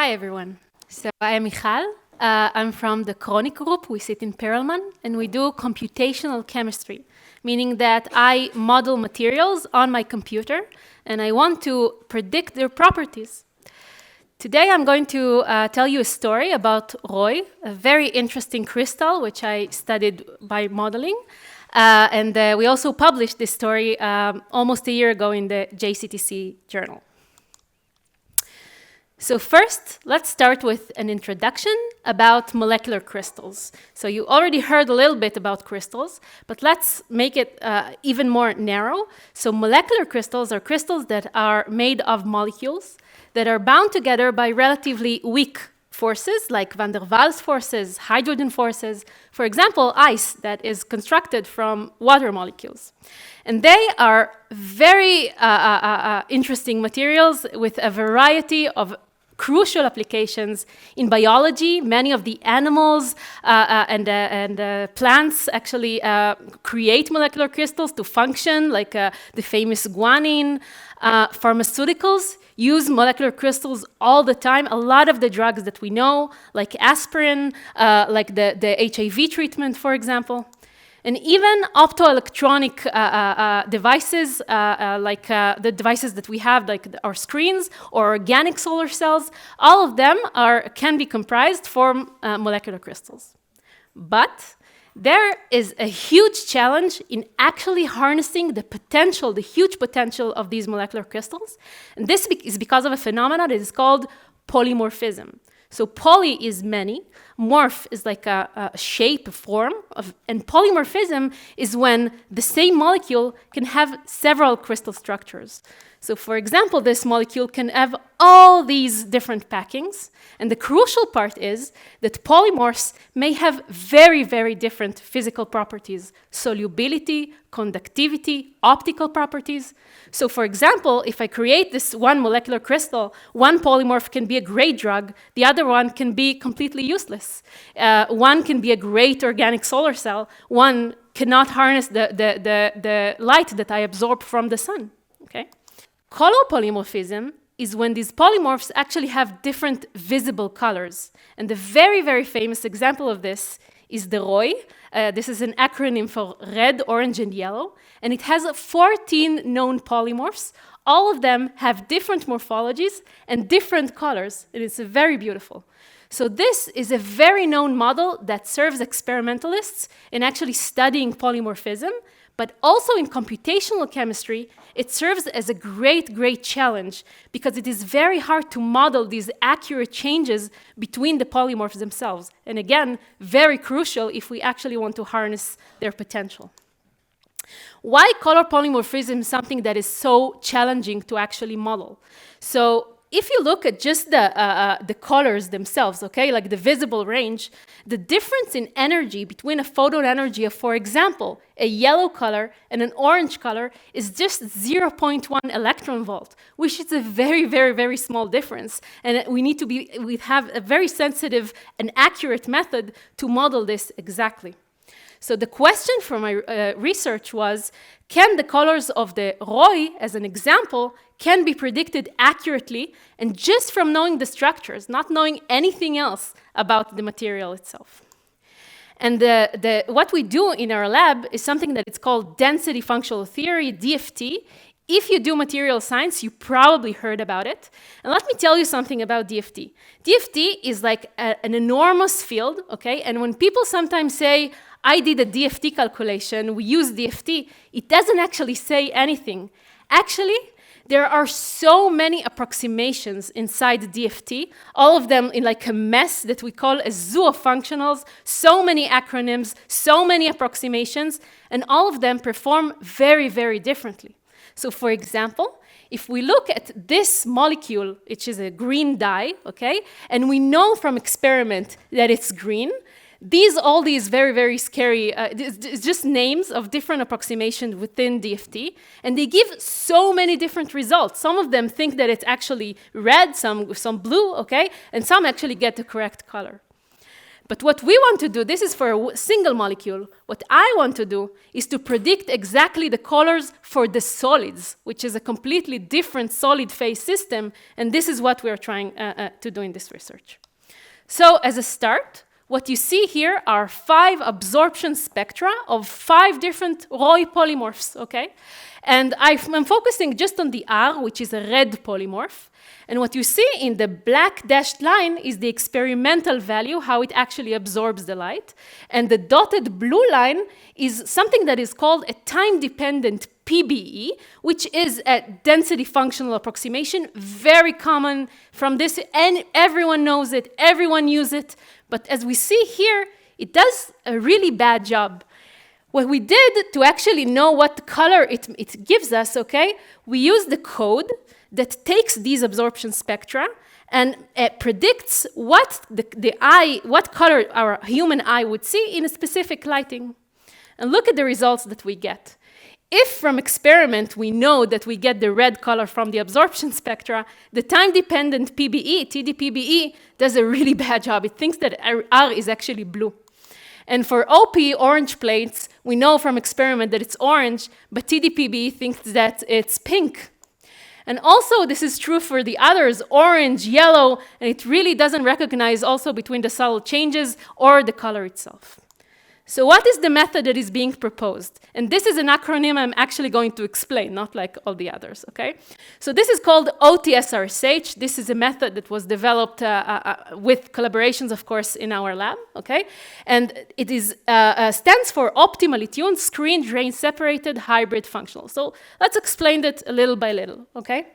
Hi, everyone. So I am Michal. I'm from the Chronic group. We sit in Perelman, and we do computational chemistry, meaning that I model materials on my computer, and I want to predict their properties. Today, I'm going to tell you a story about Roy, a very interesting crystal, which I studied by modeling. And we also published this story almost a year ago in the JCTC journal. So first, let's start with an introduction about molecular crystals. So you already heard a little bit about crystals, but let's make it even more narrow. So molecular crystals are crystals that are made of molecules that are bound together by relatively weak forces, like van der Waals forces, hydrogen forces, for example, ice that is constructed from water molecules. And they are very interesting materials with a variety of crucial applications in biology. Many of the animals and plants actually create molecular crystals to function, like the famous guanine. Pharmaceuticals use molecular crystals all the time. A lot of the drugs that we know, like aspirin, like the HIV treatment, for example. And even optoelectronic devices, like the devices that we have, like our screens or organic solar cells, all of them can be comprised from molecular crystals. But there is a huge challenge in actually harnessing the potential, the huge potential of these molecular crystals. And this is because of a phenomenon that is called polymorphism. So poly is many, morph is like a shape, a form, and polymorphism is when the same molecule can have several crystal structures. So for example, this molecule can have all these different packings, and the crucial part is that polymorphs may have very, very different physical properties: solubility, conductivity, optical properties. So for example, if I create this one molecular crystal, one polymorph can be a great drug, the other one can be completely useless. One can be a great organic solar cell, one cannot harness the light that I absorb from the sun, okay? Color-polymorphism is when these polymorphs actually have different visible colors. And the very, very famous example of this is the ROY. This is an acronym for red, orange, and yellow. And it has 14 known polymorphs. All of them have different morphologies and different colors. And it's very beautiful. So this is a very known model that serves experimentalists in actually studying polymorphism. But also in computational chemistry, it serves as a great, great challenge because it is very hard to model these accurate changes between the polymorphs themselves. And again, very crucial if we actually want to harness their potential. Why color polymorphism is something that is so challenging to actually model? So if you look at just the colors themselves, okay, like the visible range, the difference in energy between a photon energy of, for example, a yellow color and an orange color is just 0.1 electron volt, which is a very, very, very small difference. And we have a very sensitive and accurate method to model this exactly. So the question for my research was, can the colors of the ROY, as an example, can be predicted accurately and just from knowing the structures, not knowing anything else about the material itself? And what we do in our lab is something that is called density functional theory, DFT. If you do material science, you probably heard about it. And let me tell you something about DFT. DFT is like an enormous field, okay? And when people sometimes say, I did a DFT calculation, we use DFT, it doesn't actually say anything. Actually, there are so many approximations inside DFT, all of them in like a mess that we call a zoo of functionals, so many acronyms, so many approximations, and all of them perform very, very differently. So for example, if we look at this molecule, which is a green dye, okay, and we know from experiment that it's green, all these very, very scary, it's just names of different approximations within DFT, and they give so many different results. Some of them think that it's actually red, some blue, okay, and some actually get the correct color. But what we want to do, this is for a single molecule. What I want to do is to predict exactly the colors for the solids, which is a completely different solid phase system. And this is what we are trying to do in this research. So as a start, what you see here are 5 absorption spectra of 5 different Roy polymorphs, okay? And I'm focusing just on the R, which is a red polymorph. And what you see in the black dashed line is the experimental value, how it actually absorbs the light. And the dotted blue line is something that is called a time-dependent PBE, which is a density functional approximation, very common from this, and everyone knows it, everyone uses it. But as we see here, it does a really bad job. What we did to actually know what color it gives us, okay, we use the code that takes these absorption spectra and predicts what what color our human eye would see in a specific lighting. And look at the results that we get. If from experiment we know that we get the red color from the absorption spectra, the time-dependent PBE, TDPBE, does a really bad job. It thinks that R is actually blue. And for OP, orange plates, we know from experiment that it's orange, but TDPBE thinks that it's pink. And also, this is true for the others, orange, yellow, and it really doesn't recognize also between the subtle changes or the color itself. So what is the method that is being proposed? And this is an acronym I'm actually going to explain, not like all the others, okay? So this is called OTSRSH. This is a method that was developed with collaborations, of course, in our lab, okay? And it is stands for optimally tuned, screen, drain, separated, hybrid functional. So let's explain that a little by little, okay?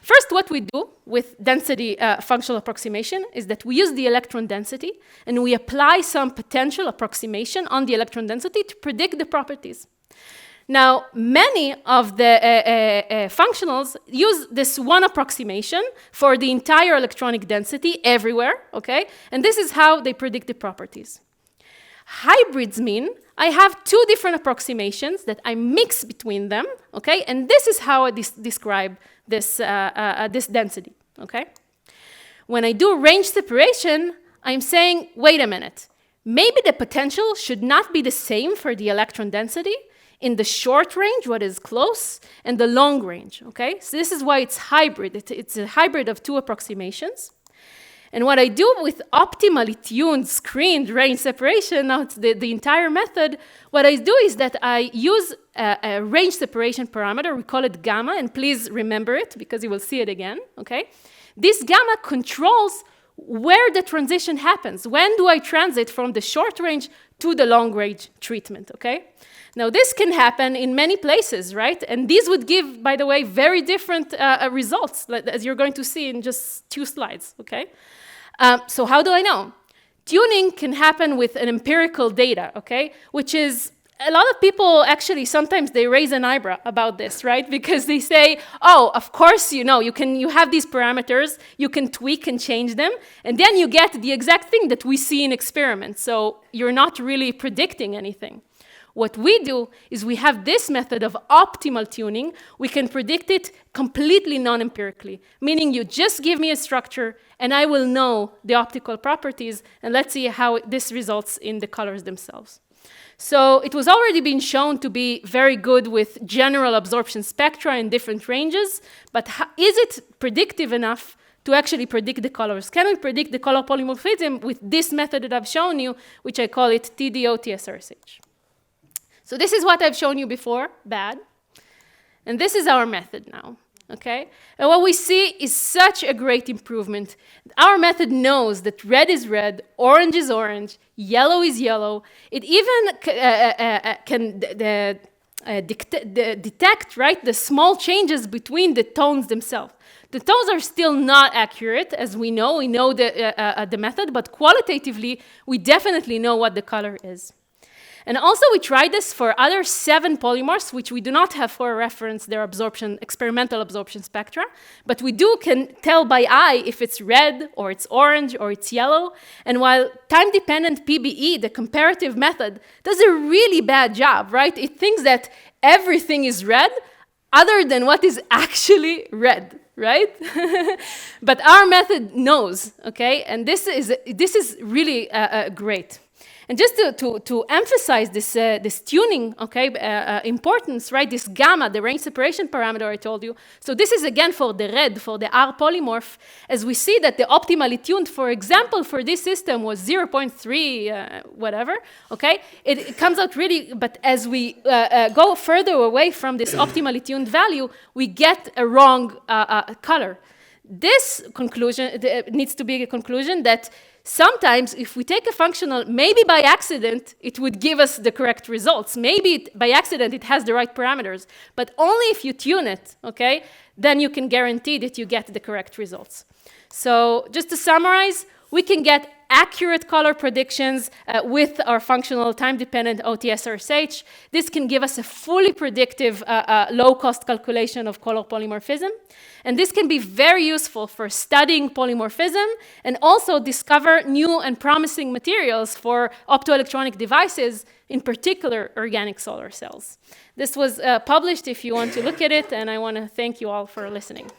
First, what we do with density functional approximation is that we use the electron density and we apply some potential approximation on the electron density to predict the properties. Now, many of the functionals use this one approximation for the entire electronic density everywhere, okay? And this is how they predict the properties. Hybrids mean I have 2 different approximations that I mix between them, okay? And this is how I describe this density, okay? When I do range separation, I'm saying, wait a minute, maybe the potential should not be the same for the electron density in the short range, what is close, and the long range, okay? So this is why it's hybrid. It's a hybrid of 2 approximations. And what I do with optimally tuned screened range separation, now it's the entire method, what I do is that I use a range separation parameter, we call it gamma, and please remember it because you will see it again, okay? This gamma controls where the transition happens. When do I transit from the short range to the long range treatment, okay? Now this can happen in many places, right? And these would give, by the way, very different results, as you're going to see in just 2 slides, okay? So how do I know? Tuning can happen with an empirical data, okay? Which is, a lot of people actually, sometimes they raise an eyebrow about this, right? Because they say, oh, of course, you know, you have these parameters, you can tweak and change them, and then you get the exact thing that we see in experiments. So you're not really predicting anything. What we do is we have this method of optimal tuning. We can predict it completely non-empirically, meaning you just give me a structure and I will know the optical properties, and let's see how this results in the colors themselves. So it was already been shown to be very good with general absorption spectra in different ranges, but is it predictive enough to actually predict the colors? Can we predict the color polymorphism with this method that I've shown you, which I call it TDOTSRSH? So this is what I've shown you before, bad. And this is our method now, okay? And what we see is such a great improvement. Our method knows that red is red, orange is orange, yellow is yellow. It even can detect, right, the small changes between the tones themselves. The tones are still not accurate, as we know. We know the method, but qualitatively, we definitely know what the color is. And also, we tried this for other 7 polymorphs, which we do not have for reference their experimental absorption spectra, but we can tell by eye if it's red, or it's orange, or it's yellow. And while time-dependent PBE, the comparative method, does a really bad job, right? It thinks that everything is red, other than what is actually red, right? But our method knows, okay? And this is really great. And just to emphasize this tuning, okay, importance, right? This gamma, the range separation parameter I told you. So this is again for the red, for the R polymorph. As we see that the optimally tuned, for example, for this system was 0.3, whatever, okay? It comes out really, but as we go further away from this optimally tuned value, we get a wrong color. This conclusion needs to be a conclusion that sometimes if we take a functional, maybe by accident, it would give us the correct results. Maybe by accident it has the right parameters, but only if you tune it, okay, then you can guarantee that you get the correct results. So just to summarize, we can get accurate color predictions with our functional time-dependent OTS-RSH. This can give us a fully predictive low-cost calculation of color polymorphism. And this can be very useful for studying polymorphism and also discover new and promising materials for optoelectronic devices, in particular organic solar cells. This was published if you want to look at it, and I want to thank you all for listening.